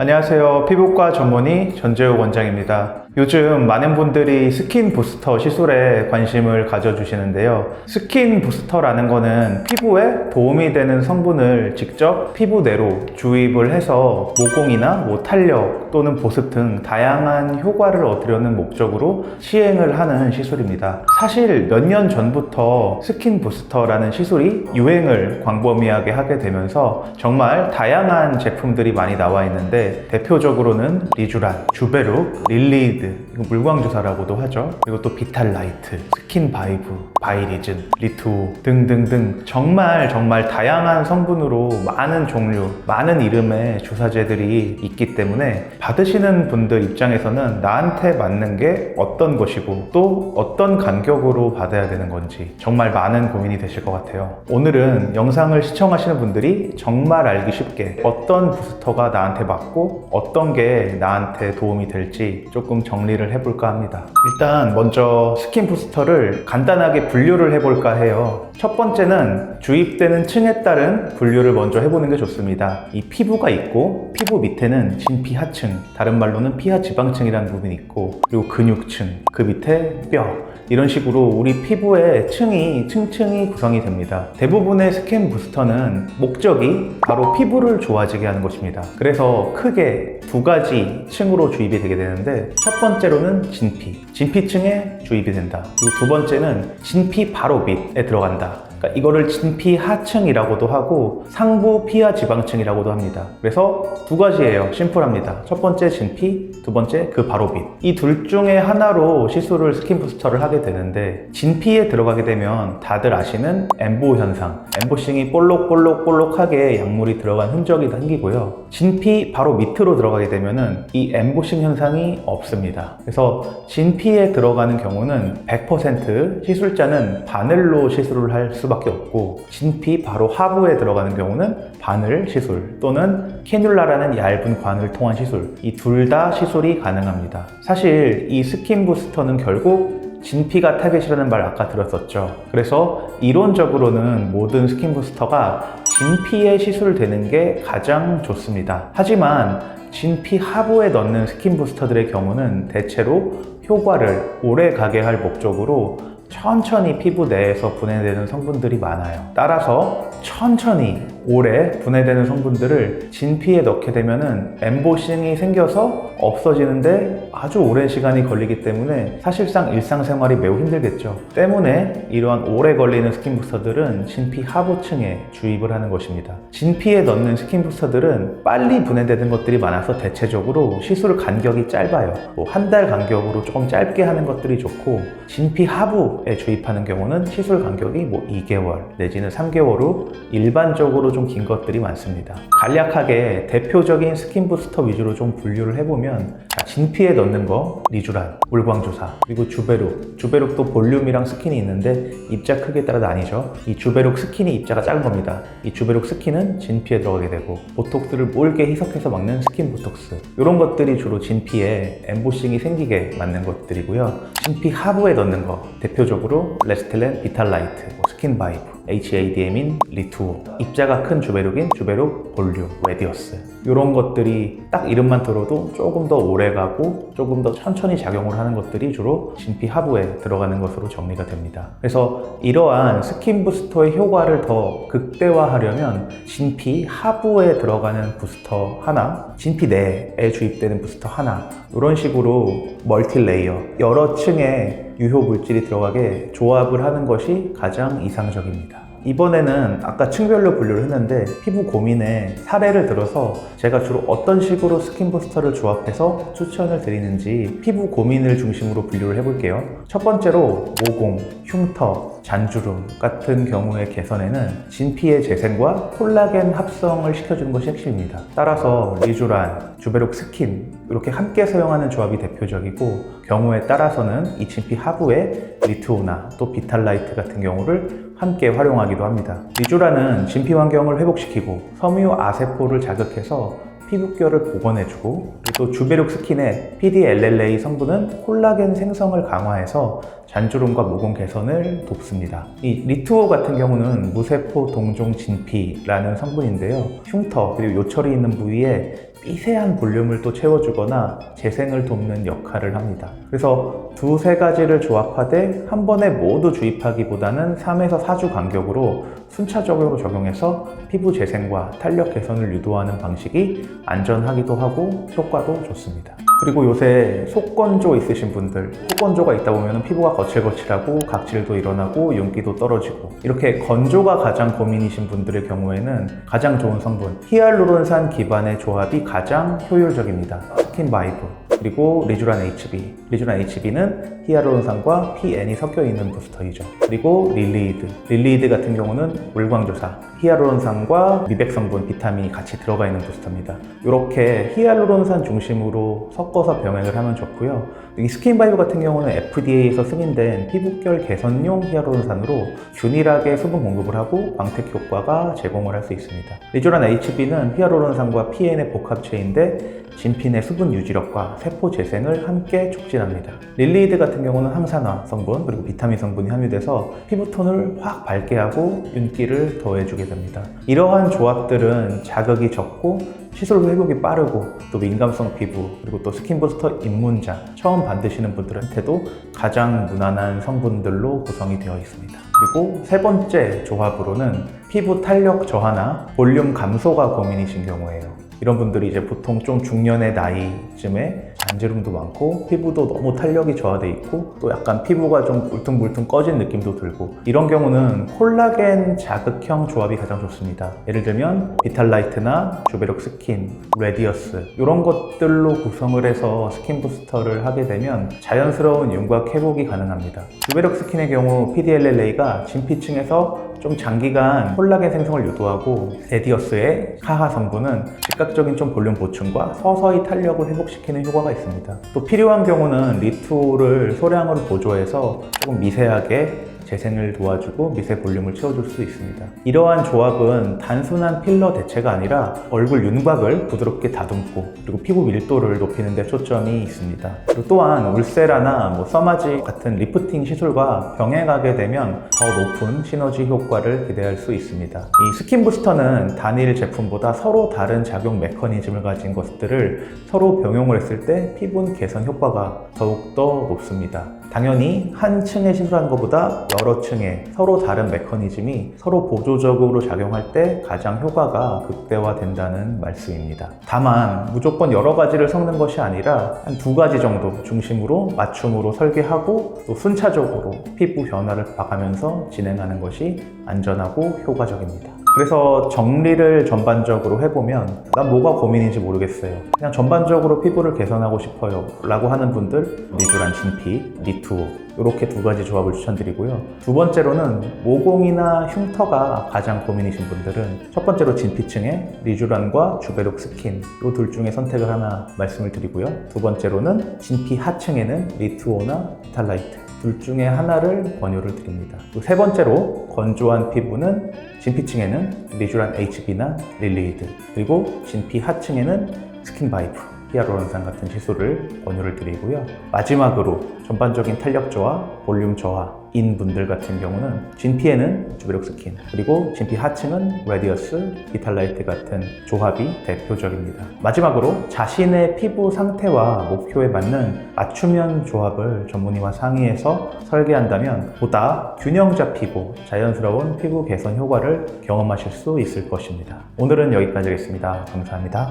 안녕하세요. 피부과 전문의 전재욱 원장입니다. 요즘 많은 분들이 스킨 부스터 시술에 관심을 가져주시는데요. 스킨 부스터라는 거는 피부에 도움이 되는 성분을 직접 피부 내로 주입을 해서 모공이나 탄력 또는 보습 등 다양한 효과를 얻으려는 목적으로 시행을 하는 시술입니다. 사실 몇 년 전부터 스킨 부스터라는 시술이 유행을 광범위하게 하게 되면서 정말 다양한 제품들이 많이 나와 있는데, 대표적으로는 리쥬란, 주베룩, 릴리드, 이거 물광주사라고도 하죠. 그리고 또 비탈라이트, 스킨바이브, 바이리즌, 리투오 등등등 정말 다양한 성분으로 많은 종류, 많은 이름의 주사제들이 있기 때문에 받으시는 분들 입장에서는 나한테 맞는 게 어떤 것이고 또 어떤 간격으로 받아야 되는 건지 정말 많은 고민이 되실 것 같아요. 오늘은 영상을 시청하시는 분들이 정말 알기 쉽게 어떤 부스터가 나한테 맞고 어떤 게 나한테 도움이 될지 조금 정리를 해볼까 합니다. 일단 먼저 스킨 부스터를 간단하게 분류를 해볼까 해요. 첫 번째는 주입되는 층에 따른 분류를 먼저 해보는 게 좋습니다. 이 피부가 있고 피부 밑에는 진피 하층, 다른 말로는 피하 지방층이라는 부분이 있고, 그리고 근육층, 그 밑에 뼈, 이런 식으로 우리 피부의 층층이 구성이 됩니다. 대부분의 스킨 부스터는 목적이 바로 피부를 좋아지게 하는 것입니다. 그래서 크게 두 가지 층으로 주입이 되게 되는데, 첫 번째로는 진피층에 주입이 된다. 그리고 두 번째는 진피 바로 밑에 들어간다. 그러니까 이거를 진피 하층이라고도 하고 상부 피하 지방층이라고도 합니다. 그래서 두 가지예요. 심플합니다. 첫 번째 진피, 두 번째 그 바로 밑. 이 둘 중에 하나로 시술을 스킨 부스터를 하게 되는데, 진피에 들어가게 되면 다들 아시는 엠보 현상, 엠보싱이 볼록하게 약물이 들어간 흔적이 생기고요. 진피 바로 밑으로 들어가게 되면은 이 엠보싱 현상이 없습니다. 그래서 진피에 들어가는 경우는 100% 시술자는 바늘로 시술을 할 수밖에 없고, 진피 바로 하부에 들어가는 경우는 바늘 시술 또는 캐뉼라라는 얇은 관을 통한 시술, 이 둘 다 시술이 가능합니다. 사실 이 스킨 부스터는 결국 진피가 타겟이라는 말 아까 들었었죠. 그래서 이론적으로는 모든 스킨 부스터가 진피에 시술되는 게 가장 좋습니다. 하지만 진피 하부에 넣는 스킨 부스터들의 경우는 대체로 효과를 오래 가게 할 목적으로 천천히 피부 내에서 분해되는 성분들이 많아요. 따라서 천천히 오래 분해되는 성분들을 진피에 넣게 되면은 엠보싱이 생겨서 없어지는데 아주 오랜 시간이 걸리기 때문에 사실상 일상생활이 매우 힘들겠죠. 때문에 이러한 오래 걸리는 스킨 부스터들은 진피 하부층에 주입을 하는 것입니다. 진피에 넣는 스킨 부스터들은 빨리 분해되는 것들이 많아서 대체적으로 시술 간격이 짧아요. 한 달 간격으로 조금 짧게 하는 것들이 좋고, 진피 하부에 주입하는 경우는 시술 간격이 2개월 내지는 3개월 후 일반적으로 좀 긴 것들이 많습니다. 간략하게 대표적인 스킨 부스터 위주로 좀 분류를 해보면, 진피에 넣는 거 리쥬란, 물광주사, 그리고 주베룩도 볼륨이랑 스킨이 있는데 입자 크기에 따라 나뉘죠. 이 주베룩 스킨이 입자가 작은 겁니다. 이 주베룩 스킨은 진피에 들어가게 되고, 보톡스를 몰게 희석해서 막는 스킨 보톡스, 이런 것들이 주로 진피에 엠보싱이 생기게 맞는 것들이고요. 진피 하부에 넣는 거 대표적으로 레스텔렌, 비탈라이트, 스킨바이브, HADM인 리투오, 입자가 큰 주베룩인 주베룩 볼륨, 웨디어스, 이런 것들이 딱 이름만 들어도 조금 더 오래 가고 조금 더 천천히 작용을 하는 것들이 주로 진피 하부에 들어가는 것으로 정리가 됩니다. 그래서 이러한 스킨 부스터의 효과를 더 극대화하려면 진피 하부에 들어가는 부스터 하나, 진피 내에 주입되는 부스터 하나, 이런 식으로 멀티 레이어, 여러 층의 유효 물질이 들어가게 조합을 하는 것이 가장 이상적입니다. 이번에는 아까 층별로 분류를 했는데, 피부 고민에 사례를 들어서 제가 주로 어떤 식으로 스킨 부스터를 조합해서 추천을 드리는지 피부 고민을 중심으로 분류를 해볼게요. 첫 번째로 모공, 흉터, 잔주름 같은 경우의 개선에는 진피의 재생과 콜라겐 합성을 시켜주는 것이 핵심입니다. 따라서 리쥬란, 주베룩 스킨 이렇게 함께 사용하는 조합이 대표적이고, 경우에 따라서는 이 진피 하부에 리투오나 또 비탈라이트 같은 경우를 함께 활용하기도 합니다. 리쥬란은 진피 환경을 회복시키고 섬유 아세포를 자극해서 피부결을 복원해주고, 또 주베룩 스킨의 PDLLA 성분은 콜라겐 생성을 강화해서 잔주름과 모공 개선을 돕습니다. 이 리투오 같은 경우는 무세포 동종 진피라는 성분인데요. 흉터 그리고 요철이 있는 부위에 미세한 볼륨을 또 채워주거나 재생을 돕는 역할을 합니다. 그래서 두세 가지를 조합하되 한 번에 모두 주입하기보다는 3에서 4주 간격으로 순차적으로 적용해서 피부 재생과 탄력 개선을 유도하는 방식이 안전하기도 하고 효과도 좋습니다. 그리고 요새 속건조 있으신 분들, 속건조가 있다 보면 피부가 거칠거칠하고 각질도 일어나고 윤기도 떨어지고, 이렇게 건조가 가장 고민이신 분들의 경우에는 가장 좋은 성분 히알루론산 기반의 조합이 가장 효율적입니다. 스킨바이브 그리고 리쥬란 HB. 리쥬란 HB는 히알루론산과 PN이 섞여 있는 부스터이죠. 그리고 릴리이드. 릴리이드 같은 경우는 물광조사, 히알루론산과 미백 성분, 비타민이 같이 들어가 있는 부스터입니다. 이렇게 히알루론산 중심으로 섞어서 병행을 하면 좋고요. 이 스킨바이브 같은 경우는 FDA에서 승인된 피부결 개선용 히알루론산으로 균일하게 수분 공급을 하고 광택 효과가 제공을 할 수 있습니다. 리쥬란 HB는 히알루론산과 PN의 복합체인데 진피내 수분 유지력과 세포 재생을 함께 촉진합니다. 릴리이드 같은 경우는 항산화 성분 그리고 비타민 성분이 함유돼서 피부톤을 확 밝게 하고 윤기를 더해주게 됩니다. 이러한 조합들은 자극이 적고 시술 후 회복이 빠르고 또 민감성 피부 그리고 또 스킨부스터 입문자 처음 받으시는 분들한테도 가장 무난한 성분들로 구성이 되어 있습니다. 그리고 세 번째 조합으로는 피부 탄력 저하나 볼륨 감소가 고민이신 경우에요. 이런 분들이 이제 보통 좀 중년의 나이쯤에 잔주름도 많고 피부도 너무 탄력이 저하돼 있고 또 약간 피부가 좀 울퉁불퉁 꺼진 느낌도 들고, 이런 경우는 콜라겐 자극형 조합이 가장 좋습니다. 예를 들면 비탈라이트나 주베룩 스킨, 레디어스 이런 것들로 구성을 해서 스킨 부스터를 하게 되면 자연스러운 윤곽 회복이 가능합니다. 주베룩 스킨의 경우 PDLLA가 진피층에서 좀 장기간 콜라겐 생성을 유도하고, 레디어스의 카하 성분은 즉각적인 좀 볼륨 보충과 서서히 탄력을 회복시키는 효과가 있습니다. 또 필요한 경우는 리투오를 소량으로 보조해서 조금 미세하게 재생을 도와주고 미세 볼륨을 채워줄 수 있습니다. 이러한 조합은 단순한 필러 대체가 아니라 얼굴 윤곽을 부드럽게 다듬고 그리고 피부 밀도를 높이는 데 초점이 있습니다. 그리고 또한 울세라나 써마지 같은 리프팅 시술과 병행하게 되면 더 높은 시너지 효과를 기대할 수 있습니다. 이 스킨 부스터는 단일 제품보다 서로 다른 작용 메커니즘을 가진 것들을 서로 병용을 했을 때 피부 개선 효과가 더욱더 높습니다. 당연히 한 층에 시술하는 것보다 여러 층에 서로 다른 메커니즘이 서로 보조적으로 작용할 때 가장 효과가 극대화된다는 말씀입니다. 다만 무조건 여러 가지를 섞는 것이 아니라 한 두 가지 정도 중심으로 맞춤으로 설계하고 또 순차적으로 피부 변화를 봐가면서 진행하는 것이 안전하고 효과적입니다. 그래서 정리를 전반적으로 해보면 난 뭐가 고민인지 모르겠어요, 그냥 전반적으로 피부를 개선하고 싶어요 라고 하는 분들 리쥬란 진피, 리투오 이렇게 두 가지 조합을 추천드리고요. 두 번째로는 모공이나 흉터가 가장 고민이신 분들은 첫 번째로 진피층에 리쥬란과 주베룩 스킨 이 둘 중에 선택을 하나 말씀을 드리고요. 두 번째로는 진피 하층에는 리투오나 비탈라이트 둘 중에 하나를 권유를 드립니다. 세 번째로 건조한 피부는 진피층에는 리쥬란 HB나 릴리이드, 그리고 진피 하층에는 스킨바이브, 히알루론산 같은 시술을 권유를 드리고요. 마지막으로 전반적인 탄력 저하, 볼륨 저하인 분들 같은 경우는 진피에는 주베룩 스킨, 그리고 진피 하층은 레디어스, 비탈라이트 같은 조합이 대표적입니다. 마지막으로 자신의 피부 상태와 목표에 맞는 맞춤형 조합을 전문의와 상의해서 설계한다면 보다 균형 잡히고 자연스러운 피부 개선 효과를 경험하실 수 있을 것입니다. 오늘은 여기까지 하겠습니다. 감사합니다.